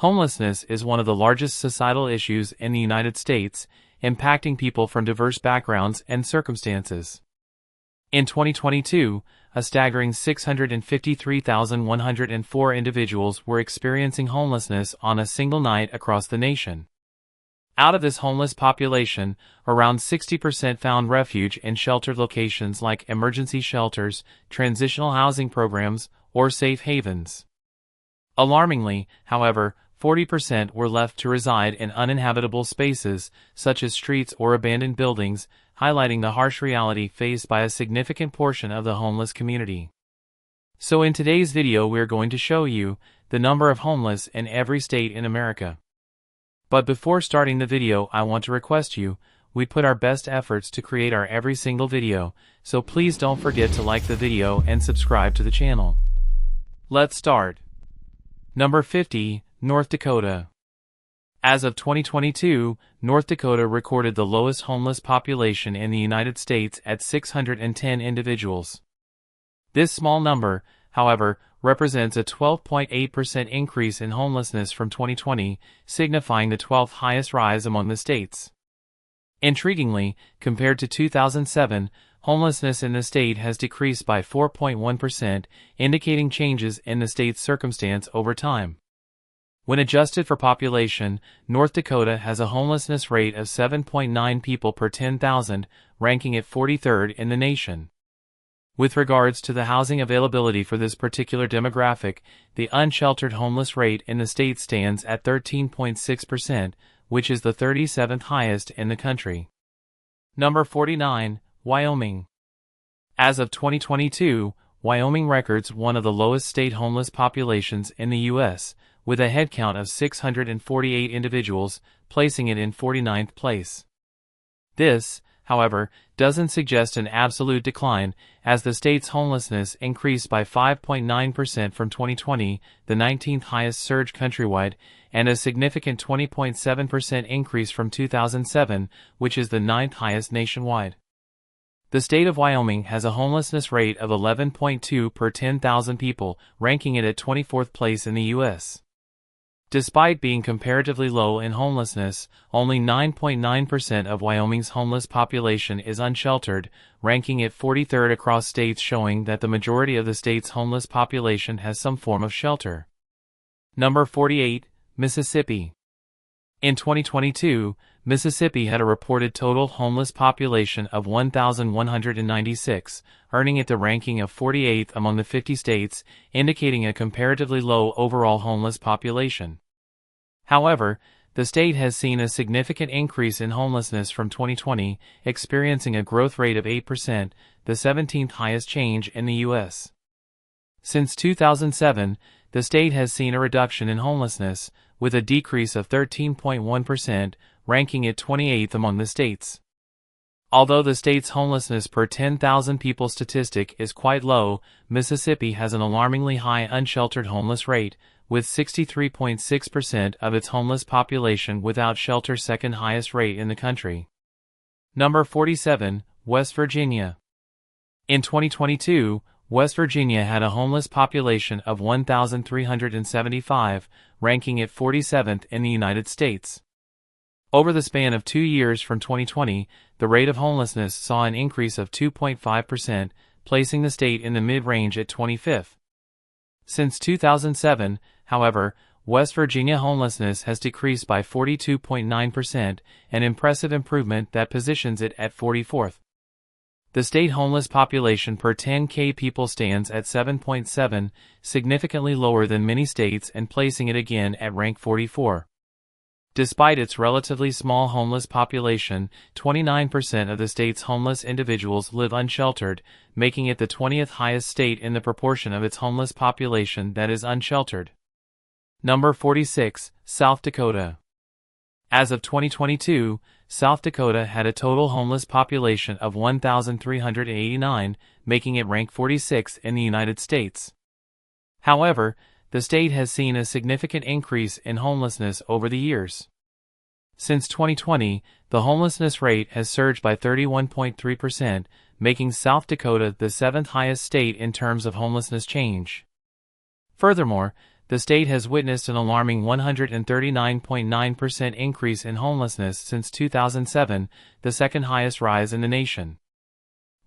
Homelessness is one of the largest societal issues in the United States, impacting people from diverse backgrounds and circumstances. In 2022, a staggering 653,104 individuals were experiencing homelessness on a single night across the nation. Out of this homeless population, around 60% found refuge in sheltered locations like emergency shelters, transitional housing programs, or safe havens. Alarmingly, however, 40% were left to reside in uninhabitable spaces, such as streets or abandoned buildings, highlighting the harsh reality faced by a significant portion of the homeless community. So in today's video we're going to show you the number of homeless in every state in America. But before starting the video, I want to request you, we put our best efforts to create our every single video, so please don't forget to like the video and subscribe to the channel. Let's start. Number 50, North Dakota. As of 2022, North Dakota recorded the lowest homeless population in the United States at 610 individuals. This small number, however, represents a 12.8% increase in homelessness from 2020, signifying the 12th highest rise among the states. Intriguingly, compared to 2007, homelessness in the state has decreased by 4.1%, indicating changes in the state's circumstance over time. When adjusted for population, North Dakota has a homelessness rate of 7.9 people per 10,000, ranking it 43rd in the nation. With regards to the housing availability for this particular demographic, the unsheltered homeless rate in the state stands at 13.6%, which is the 37th highest in the country. Number 49, Wyoming. As of 2022, Wyoming records one of the lowest state homeless populations in the U.S., with a headcount of 648 individuals, placing it in 49th place. This, however, doesn't suggest an absolute decline, as the state's homelessness increased by 5.9% from 2020, the 19th highest surge countrywide, and a significant 20.7% increase from 2007, which is the 9th highest nationwide. The state of Wyoming has a homelessness rate of 11.2 per 10,000 people, ranking it at 24th place in the U.S. Despite being comparatively low in homelessness, only 9.9% of Wyoming's homeless population is unsheltered, ranking it 43rd across states, showing that the majority of the state's homeless population has some form of shelter. Number 48, Mississippi. In 2022, Mississippi had a reported total homeless population of 1,196, earning it the ranking of 48th among the 50 states, indicating a comparatively low overall homeless population. However, the state has seen a significant increase in homelessness from 2020, experiencing a growth rate of 8%, the 17th highest change in the U.S. Since 2007, the state has seen a reduction in homelessness, with a decrease of 13.1%, ranking it 28th among the states. Although the state's homelessness per 10,000 people statistic is quite low, Mississippi has an alarmingly high unsheltered homeless rate, with 63.6% of its homeless population without shelter, second highest rate in the country. Number 47, West Virginia. In 2022, West Virginia had a homeless population of 1,375, ranking it 47th in the United States. Over the span of 2 years from 2020, the rate of homelessness saw an increase of 2.5%, placing the state in the mid-range at 25th. Since 2007, however, West Virginia homelessness has decreased by 42.9%, an impressive improvement that positions it at 44th. The state homeless population per 10,000 people stands at 7.7, significantly lower than many states and placing it again at rank 44. Despite its relatively small homeless population, 29% of the state's homeless individuals live unsheltered, making it the 20th highest state in the proportion of its homeless population that is unsheltered. Number 46, South Dakota. As of 2022, South Dakota had a total homeless population of 1,389, making it rank 46th in the United States. However, the state has seen a significant increase in homelessness over the years. Since 2020, the homelessness rate has surged by 31.3%, making South Dakota the 7th highest state in terms of homelessness change. Furthermore, the state has witnessed an alarming 139.9% increase in homelessness since 2007, the second highest rise in the nation.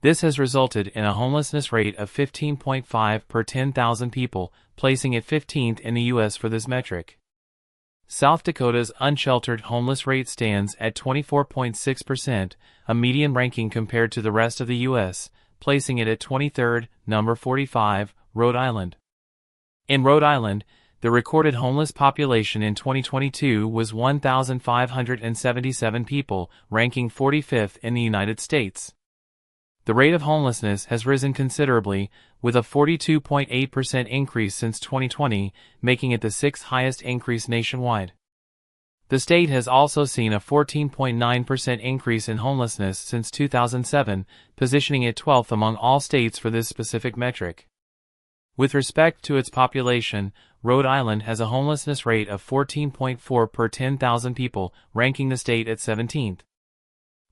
This has resulted in a homelessness rate of 15.5 per 10,000 people, placing it 15th in the U.S. for this metric. South Dakota's unsheltered homeless rate stands at 24.6%, a median ranking compared to the rest of the U.S., placing it at 23rd, number 45, Rhode Island. In Rhode Island, the recorded homeless population in 2022 was 1,577 people, ranking 45th in the United States. The rate of homelessness has risen considerably, with a 42.8% increase since 2020, making it the sixth highest increase nationwide. The state has also seen a 14.9% increase in homelessness since 2007, positioning it 12th among all states for this specific metric. With respect to its population, Rhode Island has a homelessness rate of 14.4 per 10,000 people, ranking the state at 17th.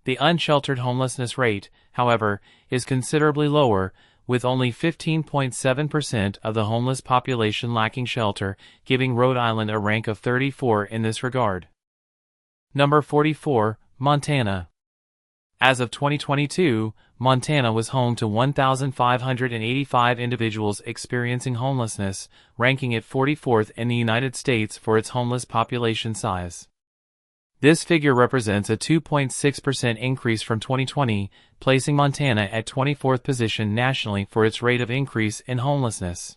The unsheltered homelessness rate, however, is considerably lower, with only 15.7% of the homeless population lacking shelter, giving Rhode Island a rank of 34 in this regard. Number 44, Montana. As of 2022, Montana was home to 1,585 individuals experiencing homelessness, ranking it 44th in the United States for its homeless population size. This figure represents a 2.6% increase from 2020, placing Montana at 24th position nationally for its rate of increase in homelessness.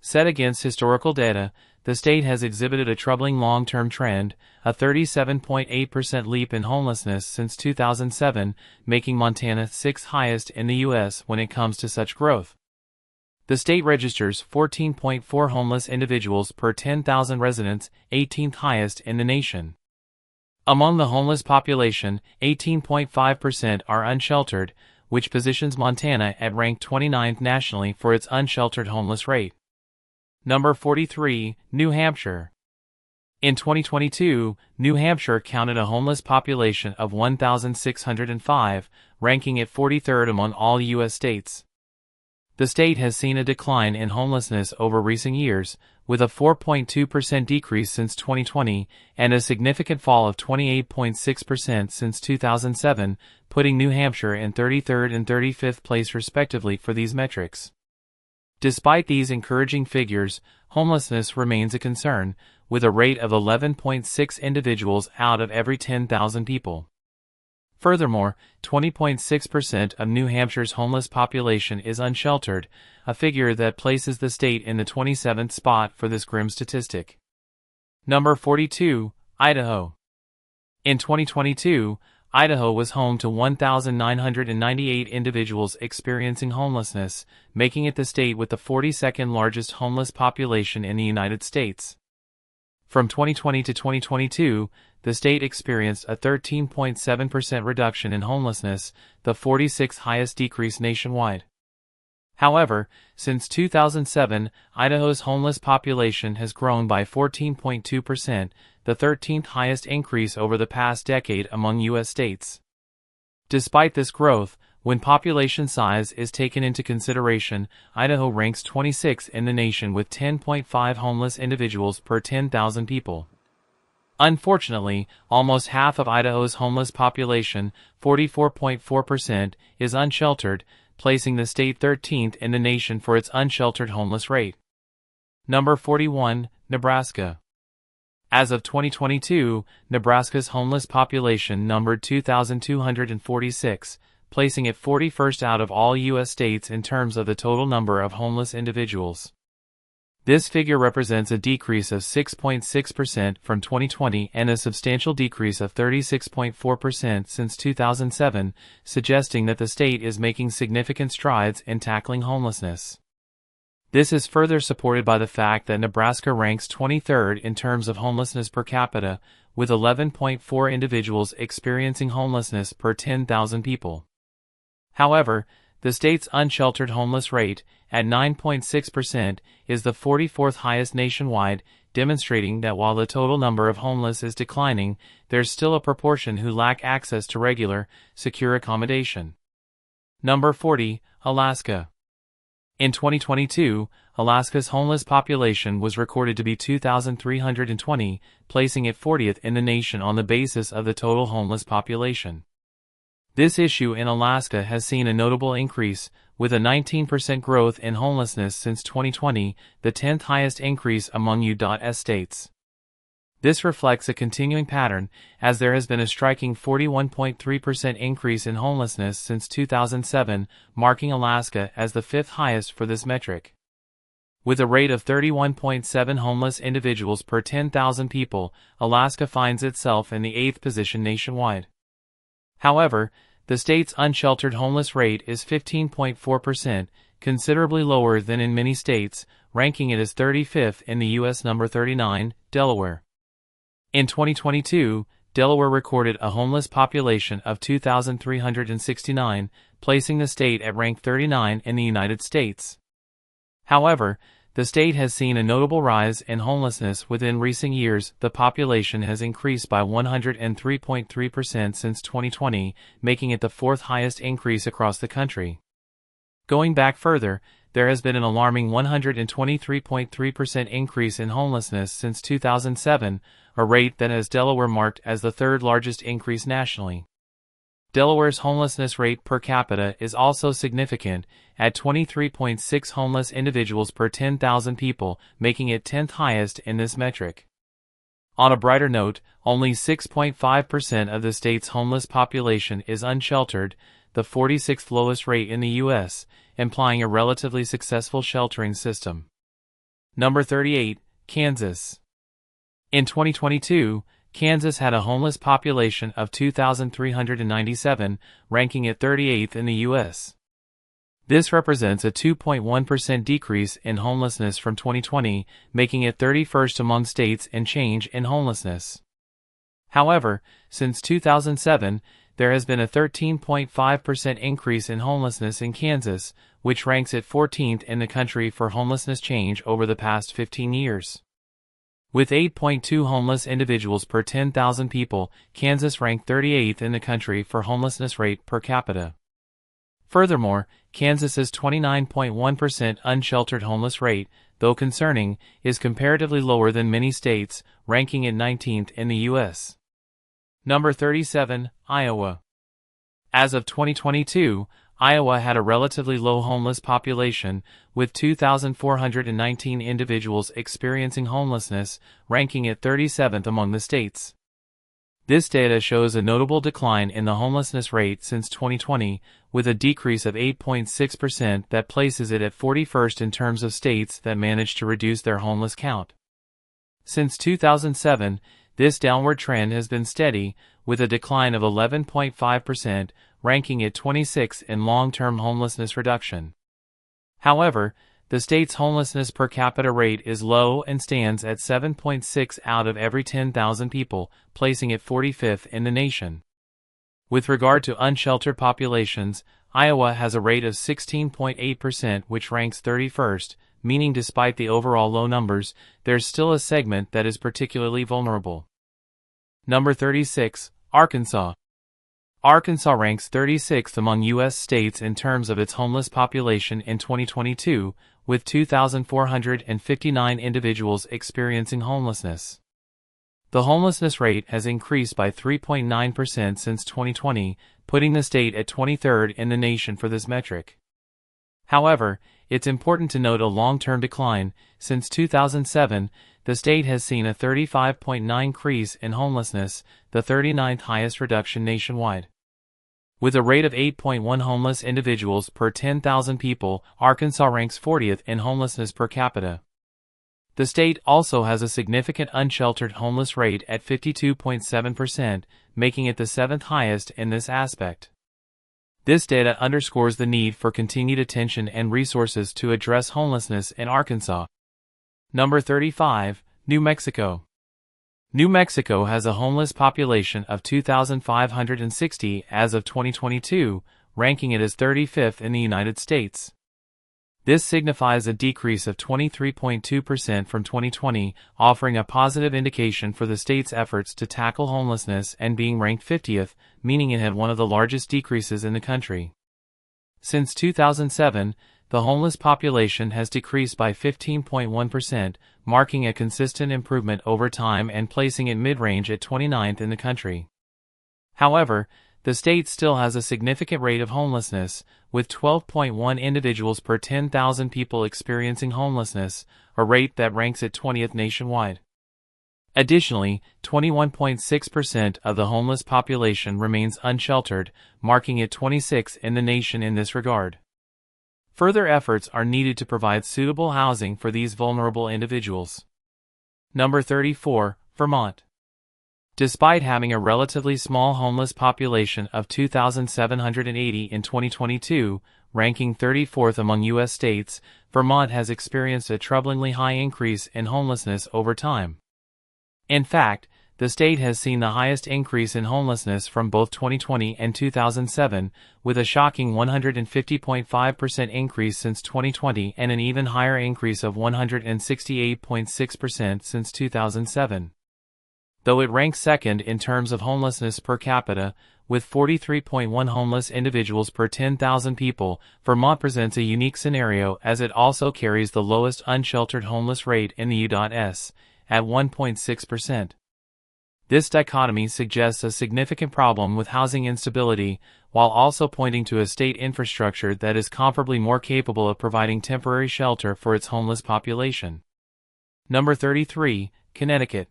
Set against historical data, the state has exhibited a troubling long-term trend, a 37.8% leap in homelessness since 2007, making Montana sixth highest in the U.S. when it comes to such growth. The state registers 14.4 homeless individuals per 10,000 residents, 18th highest in the nation. Among the homeless population, 18.5% are unsheltered, which positions Montana at rank 29th nationally for its unsheltered homeless rate. Number 43, New Hampshire. In 2022, New Hampshire counted a homeless population of 1,605, ranking it 43rd among all U.S. states. The state has seen a decline in homelessness over recent years, with a 4.2% decrease since 2020 and a significant fall of 28.6% since 2007, putting New Hampshire in 33rd and 35th place respectively for these metrics. Despite these encouraging figures, homelessness remains a concern, with a rate of 11.6 individuals out of every 10,000 people. Furthermore, 20.6% of New Hampshire's homeless population is unsheltered, a figure that places the state in the 27th spot for this grim statistic. Number 42, Idaho. In 2022, Idaho was home to 1,998 individuals experiencing homelessness, making it the state with the 42nd largest homeless population in the United States. From 2020 to 2022, the state experienced a 13.7% reduction in homelessness, the 46th highest decrease nationwide. However, since 2007, Idaho's homeless population has grown by 14.2%, the 13th highest increase over the past decade among U.S. states. Despite this growth, when population size is taken into consideration, Idaho ranks 26th in the nation with 10.5 homeless individuals per 10,000 people. Unfortunately, almost half of Idaho's homeless population, 44.4%, is unsheltered, placing the state 13th in the nation for its unsheltered homeless rate. Number 41, Nebraska. As of 2022, Nebraska's homeless population numbered 2,246, placing it 41st out of all U.S. states in terms of the total number of homeless individuals. This figure represents a decrease of 6.6% from 2020 and a substantial decrease of 36.4% since 2007, suggesting that the state is making significant strides in tackling homelessness. This is further supported by the fact that Nebraska ranks 23rd in terms of homelessness per capita, with 11.4 individuals experiencing homelessness per 10,000 people. However, the state's unsheltered homeless rate, at 9.6%, is the 44th highest nationwide, demonstrating that while the total number of homeless is declining, there's still a proportion who lack access to regular, secure accommodation. Number 40, Alaska. In 2022, Alaska's homeless population was recorded to be 2,320, placing it 40th in the nation on the basis of the total homeless population. This issue in Alaska has seen a notable increase, with a 19% growth in homelessness since 2020, the 10th highest increase among U.S. states. This reflects a continuing pattern, as there has been a striking 41.3% increase in homelessness since 2007, marking Alaska as the fifth highest for this metric. With a rate of 31.7 homeless individuals per 10,000 people, Alaska finds itself in the 8th position nationwide. However, the state's unsheltered homeless rate is 15.4%, considerably lower than in many states, ranking it as 35th in the U.S. Number 39, Delaware. In 2022, Delaware recorded a homeless population of 2,369, placing the state at rank 39 in the United States. However, the state has seen a notable rise in homelessness within recent years. The population has increased by 103.3% since 2020, making it the fourth highest increase across the country. Going back further, there has been an alarming 123.3% increase in homelessness since 2007, a rate that has Delaware marked as the third largest increase nationally. Delaware's homelessness rate per capita is also significant, at 23.6 homeless individuals per 10,000 people, making it 10th highest in this metric. On a brighter note, only 6.5% of the state's homeless population is unsheltered, the 46th lowest rate in the U.S., implying a relatively successful sheltering system. Number 38, Kansas. In 2022, Kansas had a homeless population of 2,397, ranking it 38th in the U.S. This represents a 2.1% decrease in homelessness from 2020, making it 31st among states in change in homelessness. However, since 2007, there has been a 13.5% increase in homelessness in Kansas, which ranks it 14th in the country for homelessness change over the past 15 years. With 8.2 homeless individuals per 10,000 people, Kansas ranked 38th in the country for homelessness rate per capita. Furthermore, Kansas's 29.1% unsheltered homeless rate, though concerning, is comparatively lower than many states, ranking it 19th in the U.S. Number 37, Iowa. As of 2022, Iowa had a relatively low homeless population, with 2,419 individuals experiencing homelessness, ranking it 37th among the states. This data shows a notable decline in the homelessness rate since 2020, with a decrease of 8.6% that places it at 41st in terms of states that managed to reduce their homeless count. Since 2007, this downward trend has been steady, with a decline of 11.5%, ranking it 26th in long-term homelessness reduction. However, the state's homelessness per capita rate is low and stands at 7.6 out of every 10,000 people, placing it 45th in the nation. With regard to unsheltered populations, Iowa has a rate of 16.8%, which ranks 31st, meaning despite the overall low numbers, there's still a segment that is particularly vulnerable. Number 36, Arkansas. Arkansas ranks 36th among U.S. states in terms of its homeless population in 2022, with 2,459 individuals experiencing homelessness. The homelessness rate has increased by 3.9% since 2020, putting the state at 23rd in the nation for this metric. However, it's important to note a long-term decline. Since 2007, the state has seen a 35.9% increase in homelessness, the 39th highest reduction nationwide. With a rate of 8.1 homeless individuals per 10,000 people, Arkansas ranks 40th in homelessness per capita. The state also has a significant unsheltered homeless rate at 52.7%, making it the 7th highest in this aspect. This data underscores the need for continued attention and resources to address homelessness in Arkansas. Number 35, New Mexico. New Mexico has a homeless population of 2,560 as of 2022, ranking it as 35th in the United States. This signifies a decrease of 23.2% from 2020, offering a positive indication for the state's efforts to tackle homelessness and being ranked 50th, meaning it had one of the largest decreases in the country. Since 2007, the homeless population has decreased by 15.1%, marking a consistent improvement over time and placing it mid-range at 29th in the country. However, the state still has a significant rate of homelessness, with 12.1 individuals per 10,000 people experiencing homelessness, a rate that ranks at 20th nationwide. Additionally, 21.6% of the homeless population remains unsheltered, marking it 26th in the nation in this regard. Further efforts are needed to provide suitable housing for these vulnerable individuals. Number 34, Vermont. Despite having a relatively small homeless population of 2,780 in 2022, ranking 34th among U.S. states, Vermont has experienced a troublingly high increase in homelessness over time. In fact, the state has seen the highest increase in homelessness from both 2020 and 2007, with a shocking 150.5% increase since 2020 and an even higher increase of 168.6% since 2007. Though it ranks second in terms of homelessness per capita, with 43.1 homeless individuals per 10,000 people, Vermont presents a unique scenario as it also carries the lowest unsheltered homeless rate in the U.S., at 1.6%. This dichotomy suggests a significant problem with housing instability, while also pointing to a state infrastructure that is comparably more capable of providing temporary shelter for its homeless population. Number 33, Connecticut.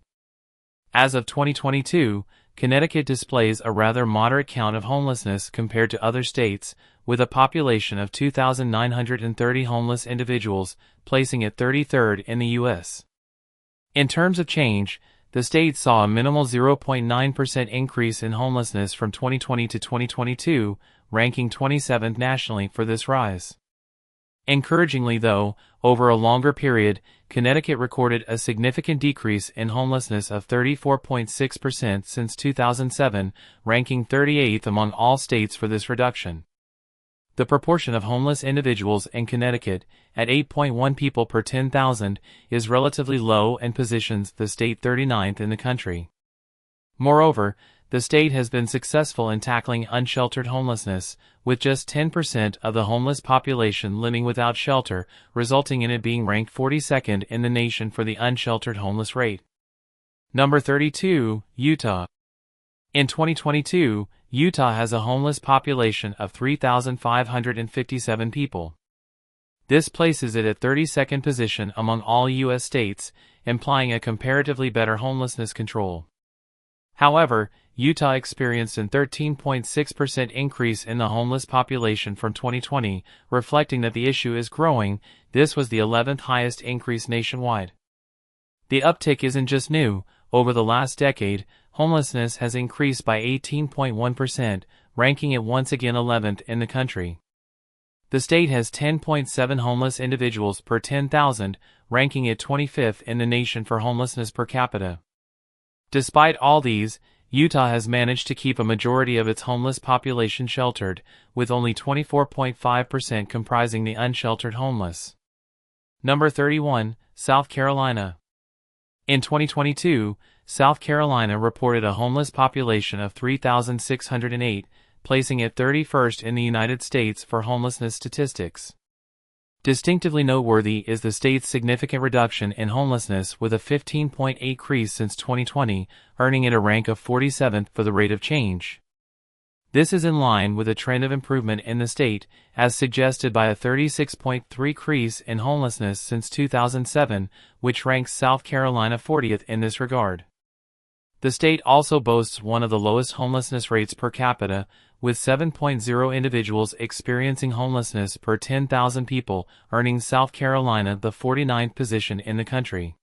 As of 2022, Connecticut displays a rather moderate count of homelessness compared to other states, with a population of 2,930 homeless individuals, placing it 33rd in the U.S. In terms of change, the state saw a minimal 0.9% increase in homelessness from 2020 to 2022, ranking 27th nationally for this rise. Encouragingly though, over a longer period, Connecticut recorded a significant decrease in homelessness of 34.6% since 2007, ranking 38th among all states for this reduction. The proportion of homeless individuals in Connecticut, at 8.1 people per 10,000, is relatively low and positions the state 39th in the country. Moreover, the state has been successful in tackling unsheltered homelessness, with just 10% of the homeless population living without shelter, resulting in it being ranked 42nd in the nation for the unsheltered homeless rate. Number 32, Utah. In 2022, Utah has a homeless population of 3,557 people. This places it at 32nd position among all U.S. states, implying a comparatively better homelessness control. However, Utah experienced a 13.6% increase in the homeless population from 2020, reflecting that the issue is growing. This was the 11th highest increase nationwide. The uptick isn't just new. Over the last decade, homelessness has increased by 18.1%, ranking it once again 11th in the country. The state has 10.7 homeless individuals per 10,000, ranking it 25th in the nation for homelessness per capita. Despite all these, Utah has managed to keep a majority of its homeless population sheltered, with only 24.5% comprising the unsheltered homeless. Number 31, South Carolina. In 2022, South Carolina reported a homeless population of 3,608, placing it 31st in the United States for homelessness statistics. Distinctively noteworthy is the state's significant reduction in homelessness, with a 15.8% increase since 2020, earning it a rank of 47th for the rate of change. This is in line with a trend of improvement in the state, as suggested by a 36.3% increase in homelessness since 2007, which ranks South Carolina 40th in this regard. The state also boasts one of the lowest homelessness rates per capita, with 7.0 individuals experiencing homelessness per 10,000 people, earning South Carolina the 49th position in the country.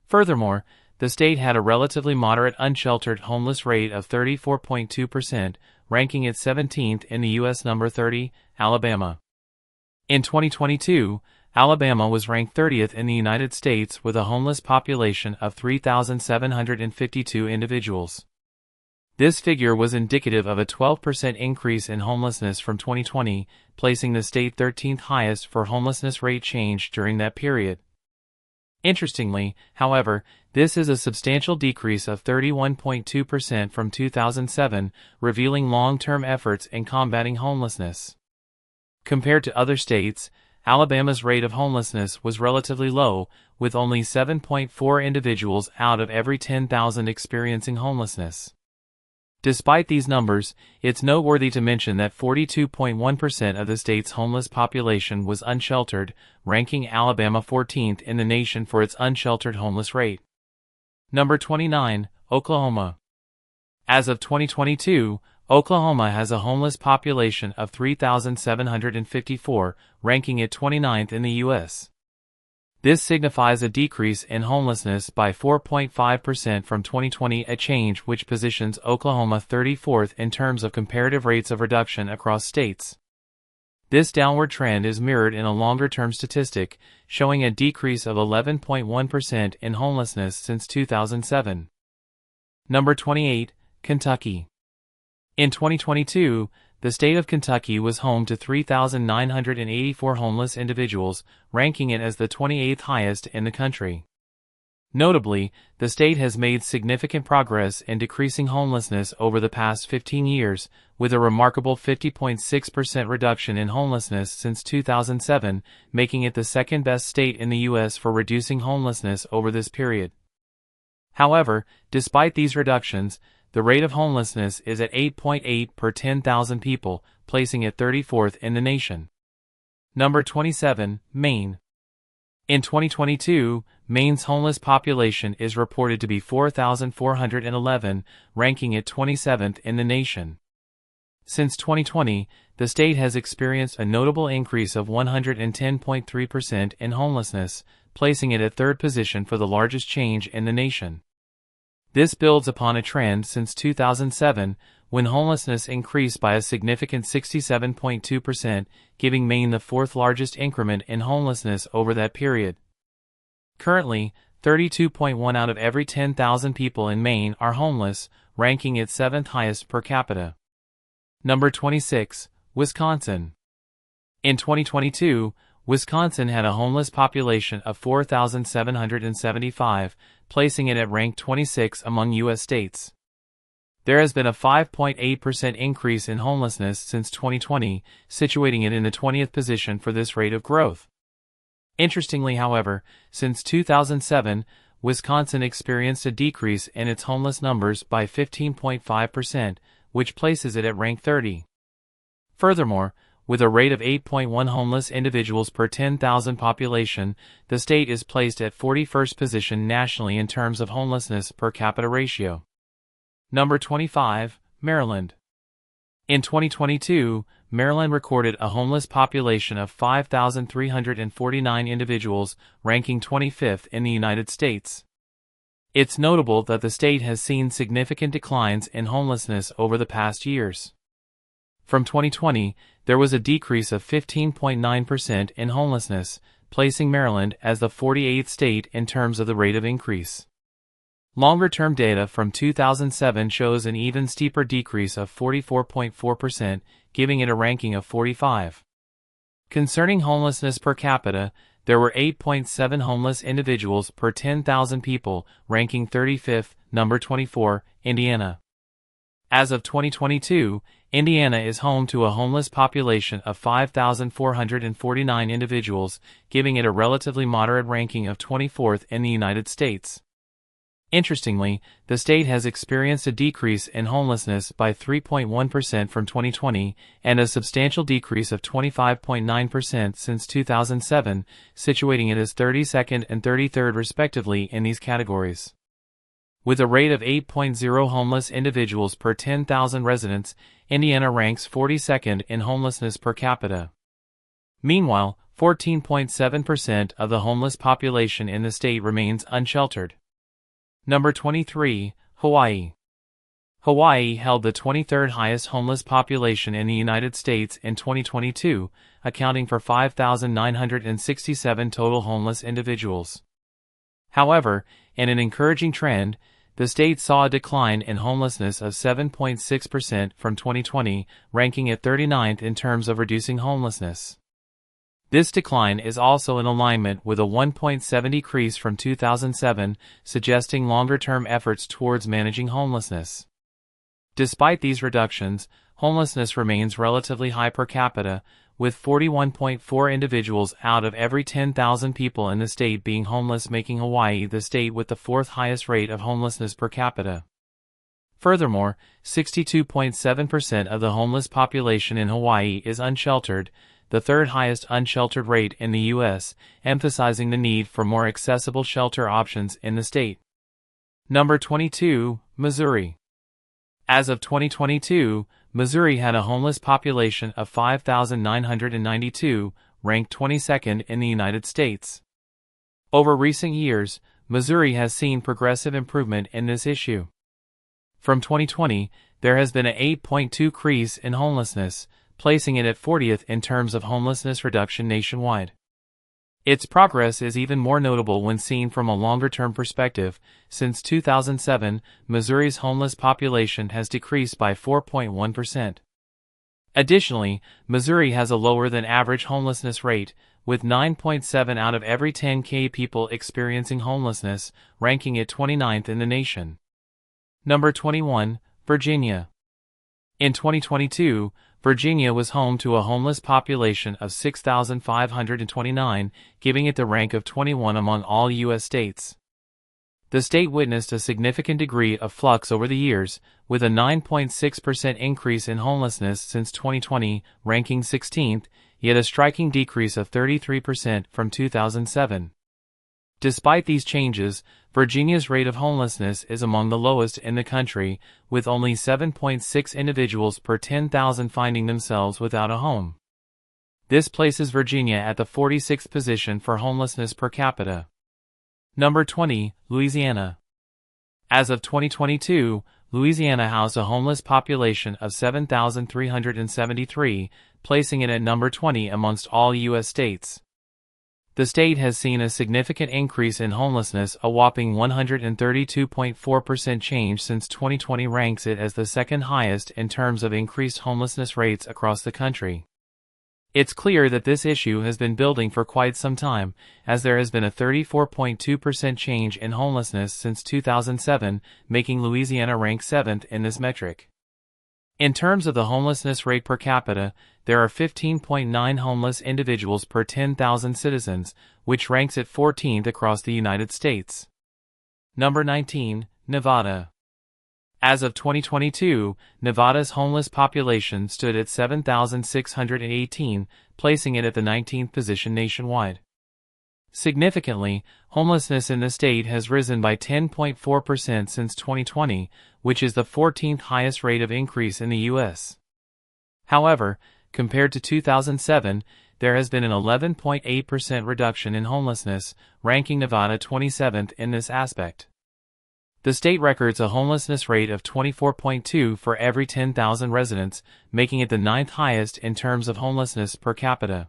Furthermore, the state had a relatively moderate unsheltered homeless rate of 34.2%, ranking it 17th in the U.S. Number 30, Alabama. In 2022, Alabama was ranked 30th in the United States with a homeless population of 3,752 individuals. This figure was indicative of a 12% increase in homelessness from 2020, placing the state 13th highest for homelessness rate change during that period. Interestingly, however, this is a substantial decrease of 31.2% from 2007, revealing long-term efforts in combating homelessness. Compared to other states, Alabama's rate of homelessness was relatively low, with only 7.4 individuals out of every 10,000 experiencing homelessness. Despite these numbers, it's noteworthy to mention that 42.1% of the state's homeless population was unsheltered, ranking Alabama 14th in the nation for its unsheltered homeless rate. Number 29, Oklahoma. As of 2022, Oklahoma has a homeless population of 3,754, ranking it 29th in the U.S. This signifies a decrease in homelessness by 4.5% from 2020, a change which positions Oklahoma 34th in terms of comparative rates of reduction across states. This downward trend is mirrored in a longer-term statistic, showing a decrease of 11.1% in homelessness since 2007. Number 28, Kentucky. In 2022, the state of Kentucky was home to 3,984 homeless individuals, ranking it as the 28th highest in the country. Notably, the state has made significant progress in decreasing homelessness over the past 15 years, with a remarkable 50.6% reduction in homelessness since 2007, making it the second-best state in the U.S. for reducing homelessness over this period. However, despite these reductions, the rate of homelessness is at 8.8 per 10,000 people, placing it 34th in the nation. Number 27, Maine. In 2022, Maine's homeless population is reported to be 4,411, ranking it 27th in the nation. Since 2020, the state has experienced a notable increase of 110.3% in homelessness, placing it at third position for the largest change in the nation. This builds upon a trend since 2007, when homelessness increased by a significant 67.2%, giving Maine the fourth largest increment in homelessness over that period. Currently, 32.1 out of every 10,000 people in Maine are homeless, ranking it seventh highest per capita. Number 26, Wisconsin. In 2022, Wisconsin had a homeless population of 4,775, placing it at rank 26 among U.S. states. There has been a 5.8% increase in homelessness since 2020, situating it in the 20th position for this rate of growth. Interestingly, however, since 2007, Wisconsin experienced a decrease in its homeless numbers by 15.5%, which places it at rank 30. Furthermore, with a rate of 8.1 homeless individuals per 10,000 population, the state is placed at 41st position nationally in terms of homelessness per capita ratio. Number 25, Maryland. In 2022, Maryland recorded a homeless population of 5,349 individuals, ranking 25th in the United States. It's notable that the state has seen significant declines in homelessness over the past years. From 2020, there was a decrease of 15.9% in homelessness, placing Maryland as the 48th state in terms of the rate of increase. Longer-term data from 2007 shows an even steeper decrease of 44.4%, giving it a ranking of 45. Concerning homelessness per capita, there were 8.7 homeless individuals per 10,000 people, ranking 35th. Number 24, Indiana. As of 2022, Indiana is home to a homeless population of 5,449 individuals, giving it a relatively moderate ranking of 24th in the United States. Interestingly, the state has experienced a decrease in homelessness by 3.1% from 2020 and a substantial decrease of 25.9% since 2007, situating it as 32nd and 33rd respectively in these categories. With a rate of 8.0 homeless individuals per 10,000 residents, Indiana ranks 42nd in homelessness per capita. Meanwhile, 14.7% of the homeless population in the state remains unsheltered. Number 23, Hawaii. Hawaii held the 23rd highest homeless population in the United States in 2022, accounting for 5,967 total homeless individuals. However, in an encouraging trend, the state saw a decline in homelessness of 7.6% from 2020, ranking it 39th in terms of reducing homelessness. This decline is also in alignment with a 1.7 decrease from 2007, suggesting longer-term efforts towards managing homelessness. Despite these reductions, homelessness remains relatively high per capita, with 41.4 individuals out of every 10,000 people in the state being homeless, making Hawaii the state with the fourth highest rate of homelessness per capita. Furthermore, 62.7% of the homeless population in Hawaii is unsheltered, the third highest unsheltered rate in the U.S., emphasizing the need for more accessible shelter options in the state. Number 22, Missouri. As of 2022, Missouri had a homeless population of 5,992, ranked 22nd in the United States. Over recent years, Missouri has seen progressive improvement in this issue. From 2020, there has been an 8.2 increase in homelessness, placing it at 40th in terms of homelessness reduction nationwide. Its progress is even more notable when seen from a longer-term perspective. Since 2007, Missouri's homeless population has decreased by 4.1%. Additionally, Missouri has a lower than average homelessness rate, with 9.7 out of every 10,000 people experiencing homelessness, ranking it 29th in the nation. Number 21, Virginia. In 2022, Virginia was home to a homeless population of 6,529, giving it the rank of 21 among all U.S. states. The state witnessed a significant degree of flux over the years, with a 9.6% increase in homelessness since 2020, ranking 16th, yet a striking decrease of 33% from 2007. Despite these changes, Virginia's rate of homelessness is among the lowest in the country, with only 7.6 individuals per 10,000 finding themselves without a home. This places Virginia at the 46th position for homelessness per capita. Number 20, Louisiana. As of 2022, Louisiana housed a homeless population of 7,373, placing it at number 20 amongst all U.S. states. The state has seen a significant increase in homelessness, a whopping 132.4% change since 2020 ranks it as the second highest in terms of increased homelessness rates across the country. It's clear that this issue has been building for quite some time, as there has been a 34.2% change in homelessness since 2007, making Louisiana rank 7th in this metric. In terms of the homelessness rate per capita, there are 15.9 homeless individuals per 10,000 citizens, which ranks it 14th across the United States. Number 19, Nevada. As of 2022, Nevada's homeless population stood at 7,618, placing it at the 19th position nationwide. Significantly, homelessness in the state has risen by 10.4% since 2020, which is the 14th highest rate of increase in the U.S. However, compared to 2007, there has been an 11.8% reduction in homelessness, ranking Nevada 27th in this aspect. The state records a homelessness rate of 24.2 for every 10,000 residents, making it the 9th highest in terms of homelessness per capita.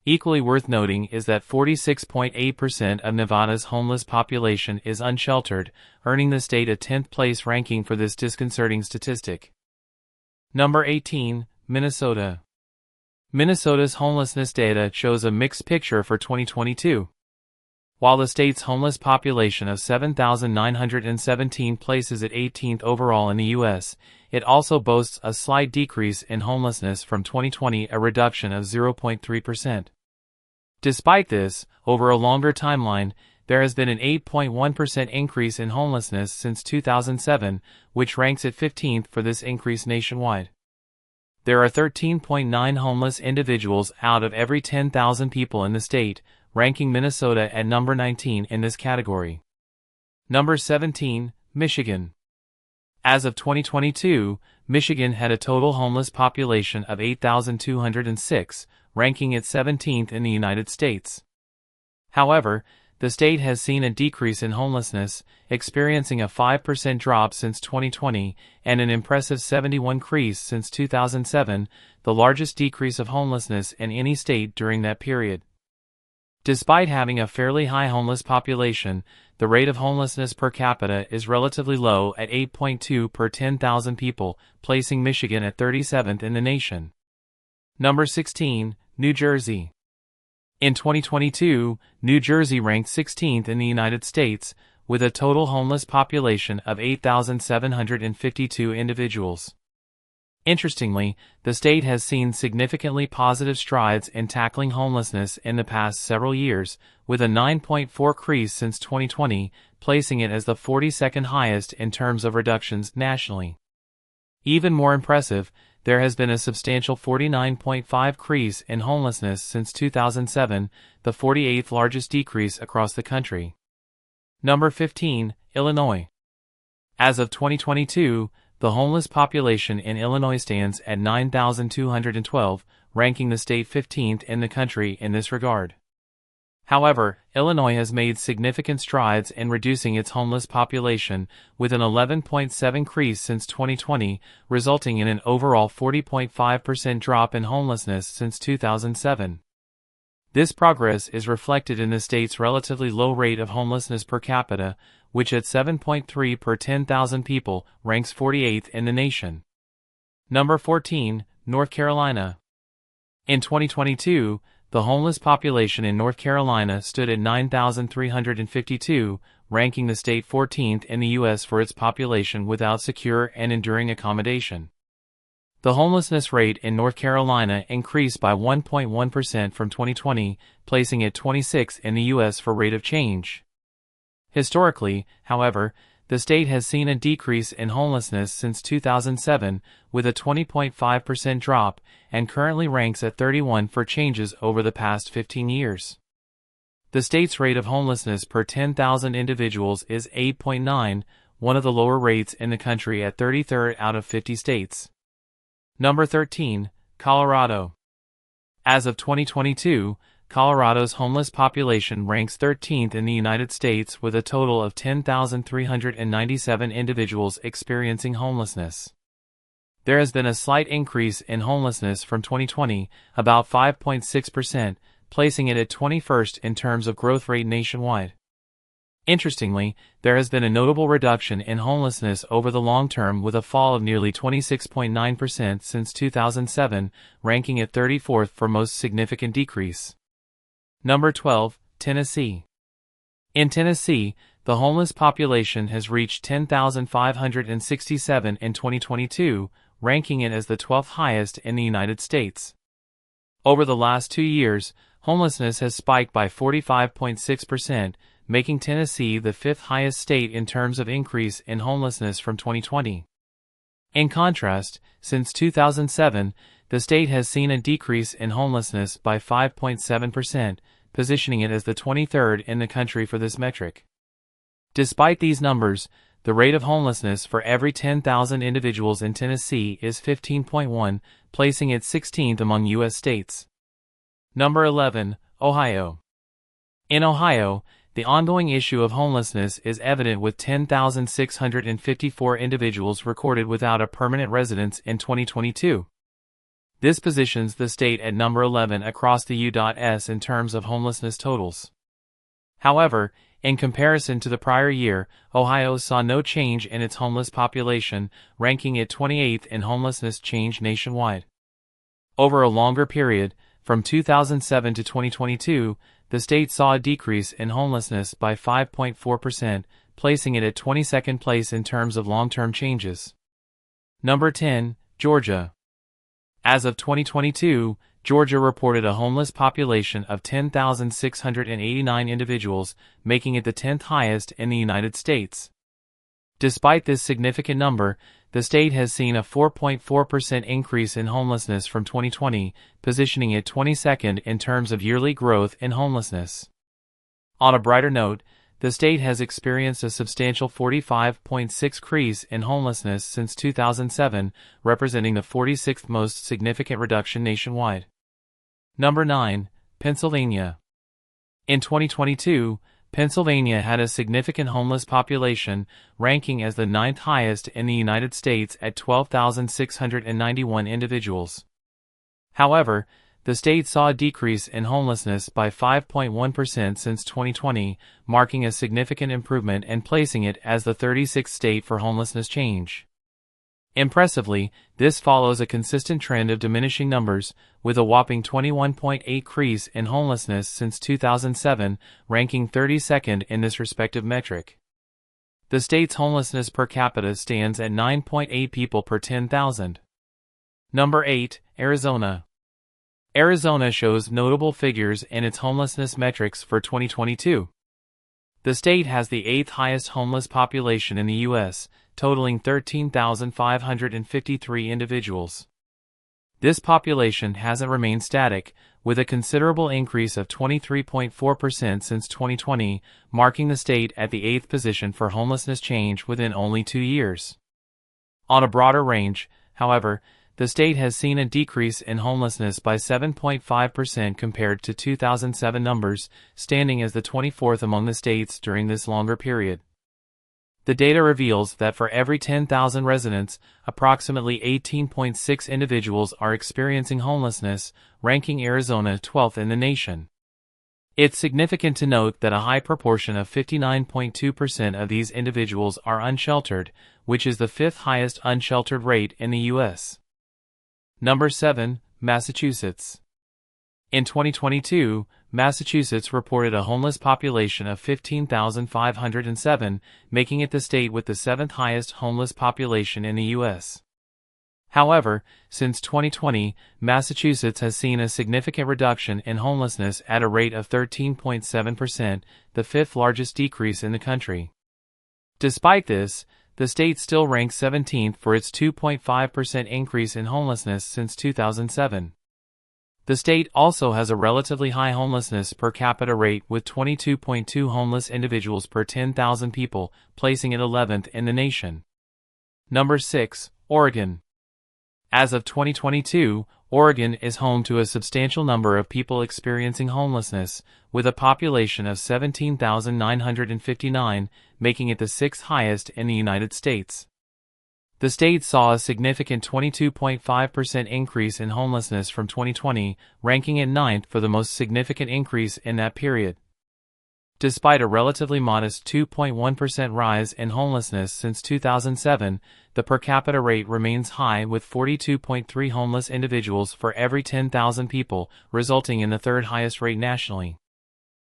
Equally worth noting is that 46.8% of Nevada's homeless population is unsheltered, earning the state a 10th place ranking for this disconcerting statistic. Number 18, Minnesota. Minnesota's homelessness data shows a mixed picture for 2022. While the state's homeless population of 7,917 places it 18th overall in the U.S., it also boasts a slight decrease in homelessness from 2020, a reduction of 0.3%. Despite this, over a longer timeline, there has been an 8.1% increase in homelessness since 2007, which ranks it 15th for this increase nationwide. There are 13.9 homeless individuals out of every 10,000 people in the state, ranking Minnesota at number 19 in this category. Number 17, Michigan. As of 2022, Michigan had a total homeless population of 8,206, ranking it 17th in the United States. However, the state has seen a decrease in homelessness, experiencing a 5% drop since 2020 and an impressive 71% increase since 2007, the largest decrease of homelessness in any state during that period. Despite having a fairly high homeless population, the rate of homelessness per capita is relatively low at 8.2 per 10,000 people, placing Michigan at 37th in the nation. Number 16, New Jersey. In 2022, New Jersey ranked 16th in the United States, with a total homeless population of 8,752 individuals. Interestingly, the state has seen significantly positive strides in tackling homelessness in the past several years, with a 9.4 increase since 2020, placing it as the 42nd highest in terms of reductions nationally. Even more impressive, there has been a substantial 49.5 increase in homelessness since 2007, the 48th largest decrease across the country. Number 15, Illinois. As of 2022, the homeless population in Illinois stands at 9,212, ranking the state 15th in the country in this regard. However, Illinois has made significant strides in reducing its homeless population, with an 11.7 increase since 2020, resulting in an overall 40.5% drop in homelessness since 2007. This progress is reflected in the state's relatively low rate of homelessness per capita, which at 7.3 per 10,000 people ranks 48th in the nation. Number 14, North Carolina. In 2022, the homeless population in North Carolina stood at 9,352, ranking the state 14th in the U.S. for its population without secure and enduring accommodation. The homelessness rate in North Carolina increased by 1.1% from 2020, placing it 26th in the U.S. for rate of change. Historically, however, the state has seen a decrease in homelessness since 2007, with a 20.5% drop, and currently ranks at 31 for changes over the past 15 years. The state's rate of homelessness per 10,000 individuals is 8.9, one of the lower rates in the country at 33rd out of 50 states. Number 13, Colorado. As of 2022, Colorado's homeless population ranks 13th in the United States with a total of 10,397 individuals experiencing homelessness. There has been a slight increase in homelessness from 2020, about 5.6%, placing it at 21st in terms of growth rate nationwide. Interestingly, there has been a notable reduction in homelessness over the long term with a fall of nearly 26.9% since 2007, ranking at 34th for most significant decrease. Number 12, Tennessee. In Tennessee, the homeless population has reached 10,567 in 2022, ranking it as the 12th highest in the United States. Over the last 2 years, homelessness has spiked by 45.6%, making Tennessee the 5th highest state in terms of increase in homelessness from 2020. In contrast, since 2007, the state has seen a decrease in homelessness by 5.7%, positioning it as the 23rd in the country for this metric. Despite these numbers, the rate of homelessness for every 10,000 individuals in Tennessee is 15.1, placing it 16th among U.S. states. Number 11, Ohio. In Ohio, the ongoing issue of homelessness is evident with 10,654 individuals recorded without a permanent residence in 2022. This positions the state at number 11 across the U.S. in terms of homelessness totals. However, in comparison to the prior year, Ohio saw no change in its homeless population, ranking it 28th in homelessness change nationwide. Over a longer period, from 2007 to 2022, the state saw a decrease in homelessness by 5.4%, placing it at 22nd place in terms of long-term changes. Number 10, Georgia. As of 2022, Georgia reported a homeless population of 10,689 individuals, making it the 10th highest in the United States. Despite this significant number, the state has seen a 4.4% increase in homelessness from 2020, positioning it 22nd in terms of yearly growth in homelessness. On a brighter note, the state has experienced a substantial 45.6% increase in homelessness since 2007, representing the 46th most significant reduction nationwide. Number 9, Pennsylvania. In 2022, Pennsylvania had a significant homeless population, ranking as the 9th highest in the United States at 12,691 individuals. However, the state saw a decrease in homelessness by 5.1% since 2020, marking a significant improvement and placing it as the 36th state for homelessness change. Impressively, this follows a consistent trend of diminishing numbers, with a whopping 21.8% increase in homelessness since 2007, ranking 32nd in this respective metric. The state's homelessness per capita stands at 9.8 people per 10,000. Number 8, Arizona. Arizona shows notable figures in its homelessness metrics for 2022. The state has the 8th highest homeless population in the U.S., totaling 13,553 individuals. This population hasn't remained static, with a considerable increase of 23.4% since 2020, marking the state at the 8th position for homelessness change within only 2 years. On a broader range, however, the state has seen a decrease in homelessness by 7.5% compared to 2007 numbers, standing as the 24th among the states during this longer period. The data reveals that for every 10,000 residents, approximately 18.6 individuals are experiencing homelessness, ranking Arizona 12th in the nation. It's significant to note that a high proportion of 59.2% of these individuals are unsheltered, which is the 5th highest unsheltered rate in the U.S. Number 7, Massachusetts. In 2022, Massachusetts reported a homeless population of 15,507, making it the state with the 7th highest homeless population in the U.S. However, since 2020, Massachusetts has seen a significant reduction in homelessness at a rate of 13.7%, the 5th largest decrease in the country. Despite this, the state still ranks 17th for its 2.5% increase in homelessness since 2007. The state also has a relatively high homelessness per capita rate with 22.2 homeless individuals per 10,000 people, placing it 11th in the nation. Number 6, Oregon. As of 2022, Oregon is home to a substantial number of people experiencing homelessness, with a population of 17,959, making it the 6th highest in the United States. The state saw a significant 22.5% increase in homelessness from 2020, ranking it 9th for the most significant increase in that period. Despite a relatively modest 2.1% rise in homelessness since 2007, the per capita rate remains high with 42.3 homeless individuals for every 10,000 people, resulting in the 3rd highest rate nationally.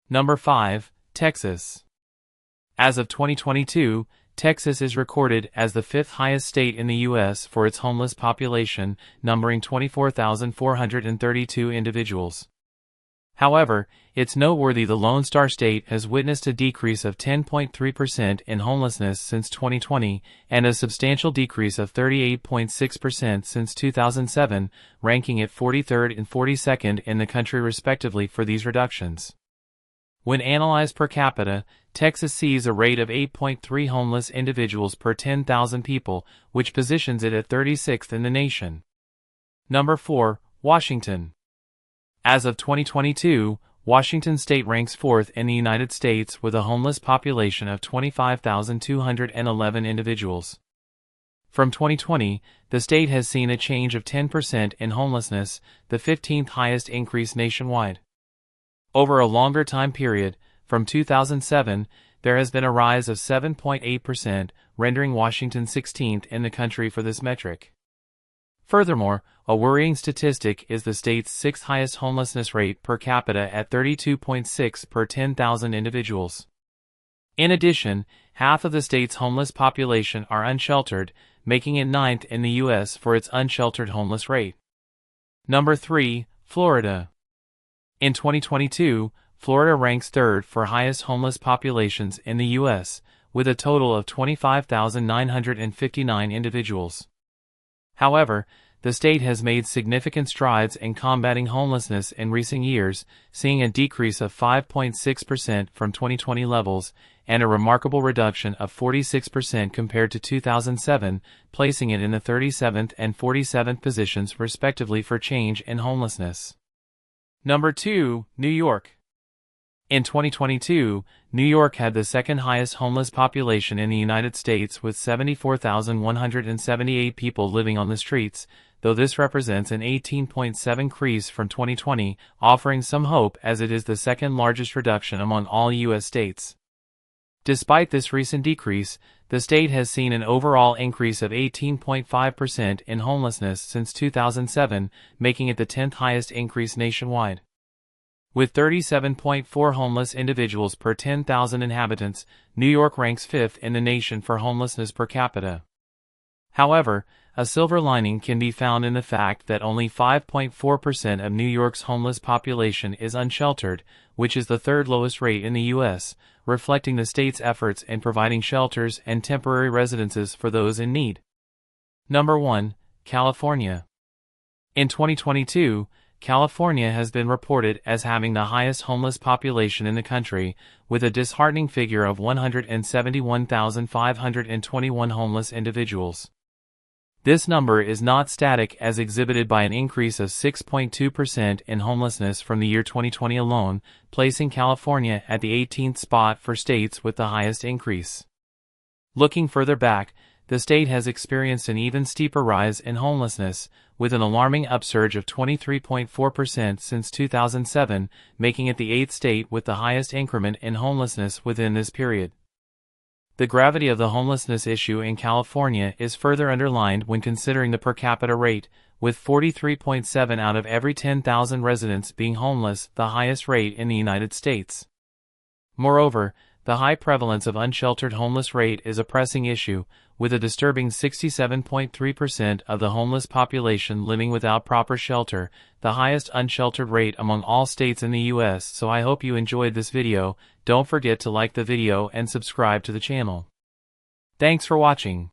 Number 5, Texas. As of 2022, Texas is recorded as the 5th highest state in the U.S. for its homeless population, numbering 24,432 individuals. However, it's noteworthy the Lone Star State has witnessed a decrease of 10.3% in homelessness since 2020 and a substantial decrease of 38.6% since 2007, ranking it 43rd and 42nd in the country respectively for these reductions. When analyzed per capita, Texas sees a rate of 8.3 homeless individuals per 10,000 people, which positions it at 36th in the nation. Number 4, Washington. As of 2022, Washington state ranks 4th in the United States with a homeless population of 25,211 individuals. From 2020, the state has seen a change of 10% in homelessness, the 15th highest increase nationwide. Over a longer time period, from 2007, there has been a rise of 7.8%, rendering Washington 16th in the country for this metric. Furthermore, a worrying statistic is the state's 6th highest homelessness rate per capita at 32.6 per 10,000 individuals. In addition, half of the state's homeless population are unsheltered, making it 9th in the U.S. for its unsheltered homeless rate. Number 3, Florida. In 2022, Florida ranks 3rd for highest homeless populations in the U.S., with a total of 25,959 individuals. However, the state has made significant strides in combating homelessness in recent years, seeing a decrease of 5.6% from 2020 levels and a remarkable reduction of 46% compared to 2007, placing it in the 37th and 47th positions respectively for change in homelessness. Number 2, New York. In 2022, New York had the 2nd highest homeless population in the United States with 74,178 people living on the streets, though this represents an 18.7% increase from 2020, offering some hope as it is the 2nd largest reduction among all U.S. states. Despite this recent decrease, the state has seen an overall increase of 18.5% in homelessness since 2007, making it the 10th highest increase nationwide. With 37.4 homeless individuals per 10,000 inhabitants, New York ranks 5th in the nation for homelessness per capita. However, a silver lining can be found in the fact that only 5.4% of New York's homeless population is unsheltered, which is the third lowest rate in the U.S., reflecting the state's efforts in providing shelters and temporary residences for those in need. Number 1. California. In 2022, California has been reported as having the highest homeless population in the country, with a disheartening figure of 171,521 homeless individuals. This number is not static, as exhibited by an increase of 6.2% in homelessness from the year 2020 alone, placing California at the 18th spot for states with the highest increase. Looking further back, the state has experienced an even steeper rise in homelessness, with an alarming upsurge of 23.4% since 2007, making it the 8th state with the highest increment in homelessness within this period. The gravity of the homelessness issue in California is further underlined when considering the per capita rate, with 43.7 out of every 10,000 residents being homeless, the highest rate in the United States. Moreover, the high prevalence of unsheltered homeless rate is a pressing issue, with a disturbing 67.3% of the homeless population living without proper shelter, the highest unsheltered rate among all states in the U.S. So I hope you enjoyed this video. Don't forget to like the video and subscribe to the channel. Thanks for watching.